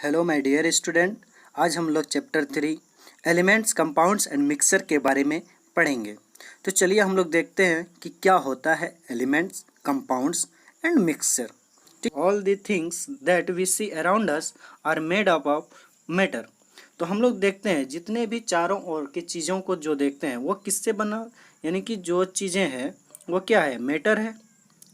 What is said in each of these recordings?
Hello my dear student. आज हम लोग chapter 3 elements compounds and mixture के बारे में पढ़ेंगे। तो चलिए हम लोग देखते हैं कि क्या होता है elements, compounds and mixture. All the things that we see around us are made up of matter. तो हम लोग देखते हैं जितने भी चारों ओर की चीज़ों को जो देखते हैं वो किससे बना, यानी कि जो चीज़ें हैं वो क्या है, मैटर है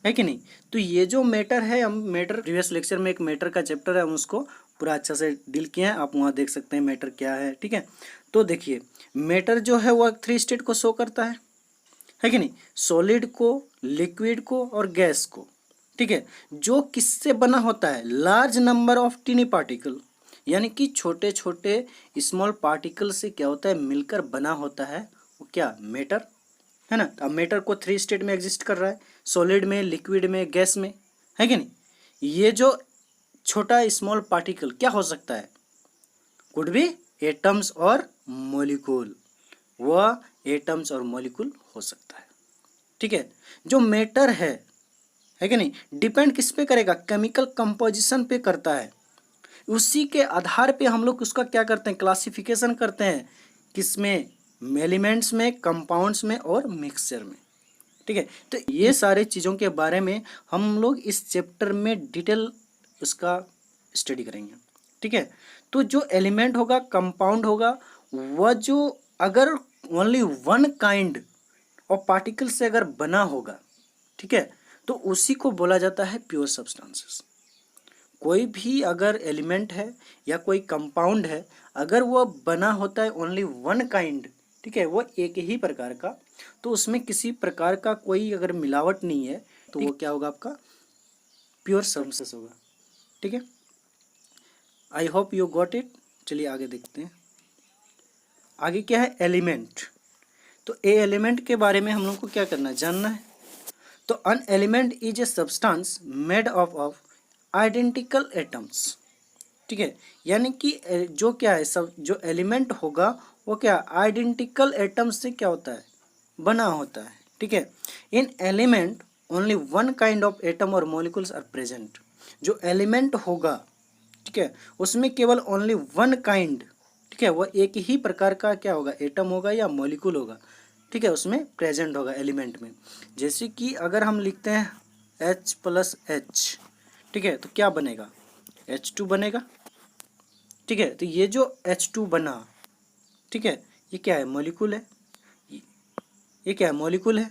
कि नहीं। तो ये जो मैटर है, हम मैटर प्रीवियस लेक्चर में एक मैटर का चैप्टर है, हम उसको पूरा अच्छा से डील किए हैं। आप वहाँ देख सकते हैं मैटर क्या है, ठीक है। तो देखिए मैटर जो है वो 3 स्टेट को शो करता है कि नहीं, सॉलिड को, लिक्विड को और गैस को, ठीक है। जो किससे बना होता है, large number of tiny particle, यानी कि छोटे छोटे स्मॉल पार्टिकल से क्या होता है, मिलकर बना होता है वो क्या, मैटर है ना। अब मैटर को 3 स्टेट में एग्जिस्ट कर रहा है, सॉलिड में, लिक्विड में, गैस में, है कि नहीं। ये जो छोटा स्मॉल पार्टिकल क्या हो सकता है, कुड बी एटम्स और मॉलिक्यूल, वह एटम्स और मॉलिक्यूल हो सकता है, ठीक है। जो मैटर है कि नहीं, डिपेंड किस पे करेगा, केमिकल कंपोजिशन पे करता है। उसी के आधार पे हम लोग उसका क्या करते हैं, क्लासिफिकेशन करते हैं, किसमें, एलिमेंट्स में, कंपाउंड्स में और मिक्सचर में, ठीक है। तो ये सारे चीज़ों के बारे में हम लोग इस चैप्टर में डिटेल उसका स्टडी करेंगे, ठीक है। तो जो एलिमेंट होगा, कंपाउंड होगा, वह जो अगर only one kind of particle से अगर बना होगा, ठीक है, तो उसी को बोला जाता है प्योर सब्सटेंसेस। कोई भी अगर एलिमेंट है या कोई कंपाउंड है, अगर वह बना होता है ओनली वन काइंड, ठीक है, वो एक ही प्रकार का, तो उसमें किसी प्रकार का कोई अगर मिलावट नहीं है, तो वो क्या होगा, आपका प्योर सब्सटेंस होगा, ठीक है। I hope you got it. चलिए आगे देखते हैं। आगे क्या है, एलिमेंट। तो ए एलिमेंट के बारे में हम लोग को क्या करना है, जानना है। तो an element is a substance made of identical atoms, ठीक है। यानी कि जो क्या है, सब जो एलिमेंट होगा वो क्या, आइडेंटिकल एटम्स से क्या होता है, बना होता है, ठीक है। In element only one kind of atom और मॉलिक्यूल्स आर प्रेजेंट। जो एलिमेंट होगा, ठीक है, उसमें केवल ओनली वन काइंड, ठीक है, वह एक ही प्रकार का क्या होगा, एटम होगा या मॉलिक्यूल होगा, ठीक है, उसमें प्रेजेंट होगा एलिमेंट में। जैसे कि अगर हम लिखते हैं H+H, ठीक है, तो क्या बनेगा, H2 बनेगा, ठीक है। तो ये जो H2 बना, ठीक है, ये क्या है, मॉलिक्यूल है, ये क्या है, मॉलिक्यूल है,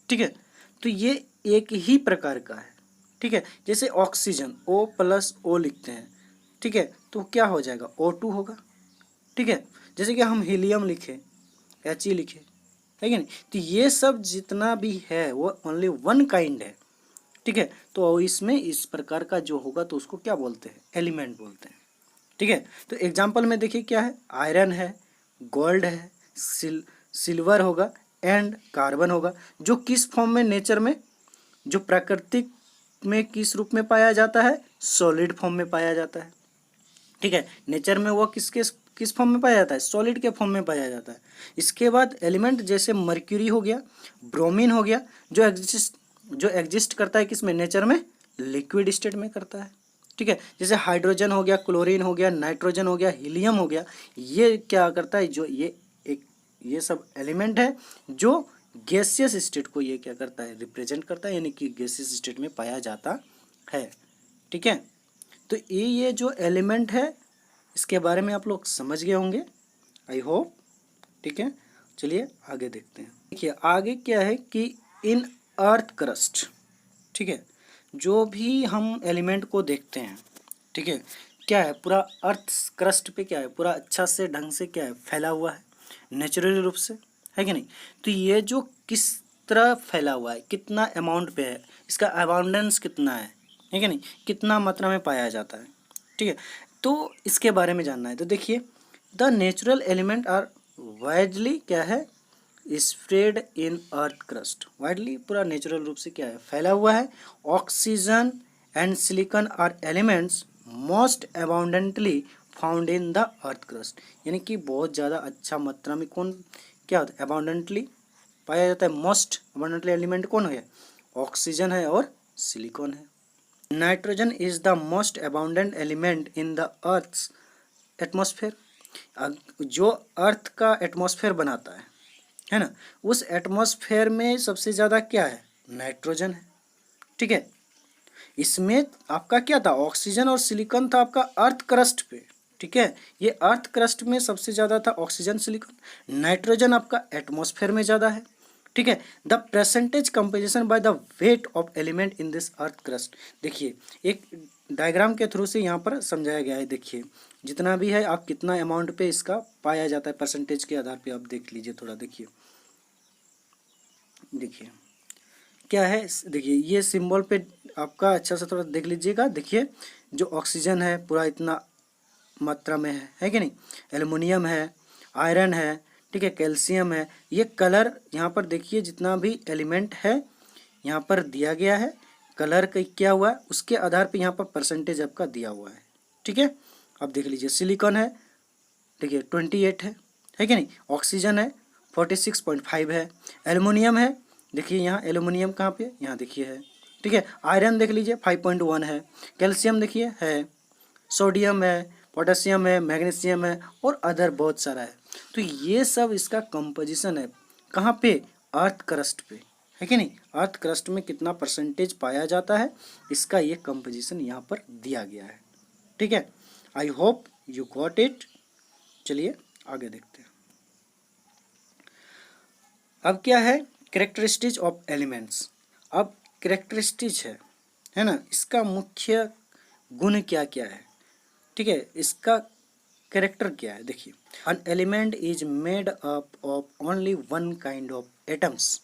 ठीक है। तो ये एक ही प्रकार का है, ठीक है। जैसे ऑक्सीजन O+O लिखते हैं, ठीक है, तो क्या हो जाएगा, O2 होगा, ठीक है। जैसे कि हम हीलियम लिखे, He लिखे, है कि नहीं। तो ये सब जितना भी है वो ओनली वन काइंड है, ठीक है। तो इसमें इस प्रकार का जो होगा तो उसको क्या बोलते हैं, एलिमेंट बोलते हैं, ठीक है। तो एग्जांपल में देखिए क्या है, आयरन है, गोल्ड है, सिल्वर होगा एंड कार्बन होगा। जो किस फॉर्म में, नेचर में, जो प्राकृतिक में किस रूप में पाया जाता है, सॉलिड फॉर्म में पाया जाता है, ठीक है। नेचर में वो किस फॉर्म में पाया जाता है, सॉलिड के फॉर्म में पाया जाता है। इसके बाद एलिमेंट जैसे मर्क्यूरी हो गया, ब्रोमीन हो गया, जो एग्जिस्ट करता है किसमें, नेचर में, लिक्विड स्टेट में करता है, ठीक है। जैसे हाइड्रोजन हो गया, क्लोरीन हो गया, नाइट्रोजन हो गया, हीलियम हो गया, ये क्या करता है, जो ये सब एलिमेंट है जो गैसियस स्टेट को ये क्या करता है, रिप्रेजेंट करता है, यानी कि गैसियस स्टेट में पाया जाता है, ठीक है। तो ये जो एलिमेंट है इसके बारे में आप लोग समझ गए होंगे, आई होप, ठीक है। चलिए आगे देखते हैं। देखिए आगे क्या है कि इन अर्थ क्रस्ट, ठीक है, जो भी हम एलिमेंट को देखते हैं, ठीक है, क्या है, पूरा अर्थ क्रस्ट पे क्या है, पूरा अच्छा से ढंग से क्या है, फैला हुआ है नेचुरली रूप से, है कि नहीं। तो ये जो किस तरह फैला हुआ है, कितना अमाउंट पे है, इसका अबाउंडेंस कितना है कि नहीं, कितना मात्रा में पाया जाता है, ठीक है। तो इसके बारे में जानना है। तो देखिए the natural element are widely क्या है, spread in earth crust, widely पूरा नेचुरल रूप से क्या है, फैला हुआ है। Oxygen and silicon are elements most abundantly found in the earth crust, यानी कि बहुत ज़्यादा अच्छा मात्रा में कौन क्या होता है, अबाउंडेंटली पाया जाता है। मोस्ट अबाउंडेंटली एलिमेंट कौन है, ऑक्सीजन है और सिलिकॉन है, nitrogen is the most abundant element in the earth's atmosphere. जो अर्थ का एटमॉस्फेयर बनाता है ना, उस एटमॉस्फेयर में सबसे ज़्यादा क्या है, नाइट्रोजन है। ठीक है, इसमें आपका क्या था, ऑक्सीजन और सिलिकॉन था आपका अर्थ क्रस्ट पे। ठीक है, ये अर्थ क्रस्ट में सबसे ज़्यादा था ऑक्सीजन सिलिकॉन, नाइट्रोजन आपका एटमॉस्फेयर में ज़्यादा है। ठीक है, the percentage composition by the weight of element in this earth crust. देखिए एक डायग्राम के थ्रू से यहाँ पर समझाया गया है। देखिए जितना भी है आप कितना अमाउंट पे इसका पाया जाता है, परसेंटेज के आधार पे आप देख लीजिए थोड़ा। देखिए देखिए क्या है, देखिए ये सिंबल पे आपका अच्छा से थोड़ा देख लीजिएगा। देखिए जो ऑक्सीजन है पूरा इतना मात्रा में है कि नहीं, एल्युमिनियम है, आयरन है, ठीक है, कैल्शियम है। ये कलर यहाँ पर देखिए जितना भी एलिमेंट है यहाँ पर दिया गया है, कलर का क्या हुआ है उसके आधार पे यहाँ पर परसेंटेज आपका दिया हुआ है। ठीक है, अब देख लीजिए सिलिकॉन है, देखिए 28 है कि नहीं, ऑक्सीजन है 46.5 है, एल्युमिनियम है, देखिए यहाँ एल्युमिनियम कहाँ पे, यहाँ देखिए है। ठीक है, आयरन देख लीजिए 5.1 है, कैल्शियम देखिए है, सोडियम है, पोटेशियम है, मैग्नीशियम है और अदर बहुत सारा है। तो ये सब इसका कंपोजिशन है कहाँ पे, अर्थ क्रस्ट पे, है कि नहीं। अर्थ क्रस्ट में कितना परसेंटेज पाया जाता है इसका ये कंपोजिशन यहाँ पर दिया गया है। ठीक है, I hope you got it. चलिए आगे देखते हैं। अब क्या है, कैरेक्टरिस्टिक्स ऑफ एलिमेंट्स। अब कैरेक्टरिस्टिक्स है ना, इसका मुख्य गुण क्या क्या है। ठीक है, इसका कैरेक्टर क्या है। देखिए an element is made up of only one kind of atoms,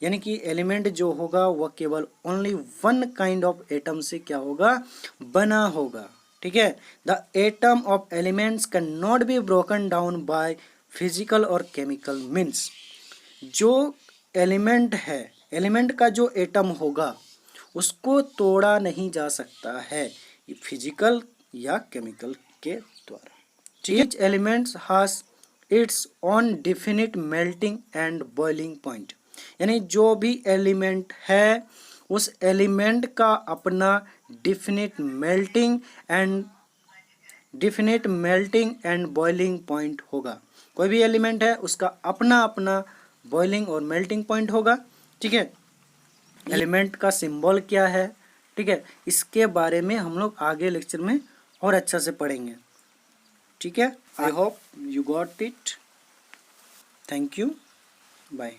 यानी कि एलिमेंट जो होगा वह केवल only one kind of atom से क्या होगा, बना होगा। ठीक है, the atom of elements can not be broken down by physical और केमिकल मीन्स। जो एलिमेंट है, एलिमेंट का जो एटम होगा उसको तोड़ा नहीं जा सकता है फिजिकल या केमिकल के द्वारा। Each element has its own definite melting and boiling point, यानी जो भी एलिमेंट है उस एलिमेंट का अपना definite melting and boiling point होगा। कोई भी एलिमेंट है उसका अपना अपना बॉइलिंग और मेल्टिंग पॉइंट होगा। ठीक है, एलिमेंट का सिंबल क्या है, ठीक है, इसके बारे में हम लोग आगे लेक्चर में और अच्छा से पढ़ेंगे। ठीक है, I hope you got it. Thank you, bye.